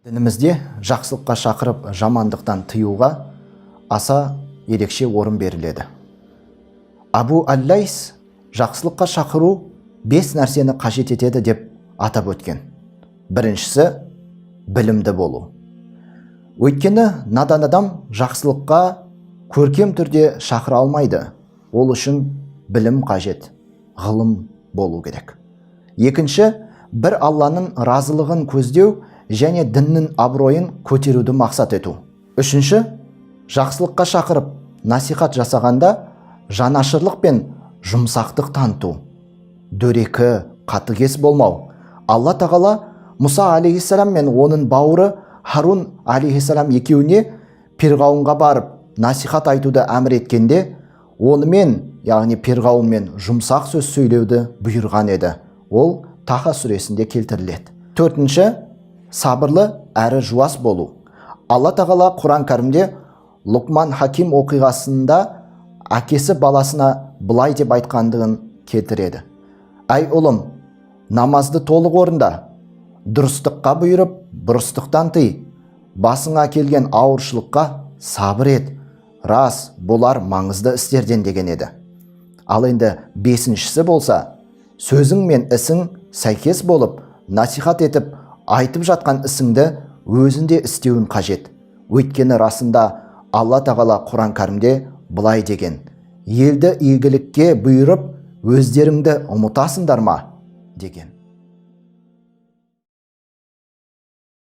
Дінімізде жақсылыққа шақырып, жамандықтан тыюға аса ерекше орын беріледі. Абу Ал-Лайс жақсылыққа шақыру 5 нәрсені қажет етеді деп атап өткен. Біріншісі білімді болу. Өйткені надан адам жақсылыққа көркем түрде шақыра алмайды. Ол үшін білім қажет, ғылым болу керек. Екінші, бір Алланың разылығын көздеу және діннің абыройын көтеруді мақсат ету. Үшінші, жақсылыққа шақырып, насихат жасағанда жанашырлық пен жұмсақтық таныту. Дөрекі, қатыгез болмау. Алла тағала Мұса алейхиссалам мен оның бауыры Харун алейхиссалам екеуіне Перғауынға барып насихат айтуды әмір еткенде, онымен, яғни Перғауынмен жұмсақ сөз сөйлеуді бұйырған еді. Ол Таха сүресінде келтіріледі. Төртінші, сабырлы әрі жуас болу. Алла тағала Құран кәрімде Лұқман Хаким оқиғасында әкесі баласына былай деп айтқандығын келтіреді. Әй ұлым, намазды толық орында, дұрыстыққа бұйырып, бұрыстықтан тый, басыңа келген ауыршылыққа сабыр ет, рас, болар маңызды істерден деген еді. Ал енді бесіншісі болса, сөзің мен ісің сәйкес болып, насихат етіп, айтып жатқан ісіңді өзінде істеуін қажет. Өйткені расында Алла тағала Құран кәрімде былай деген: елді игілікке бұйырып, өздеріңді ұмытасыңдар ма деген.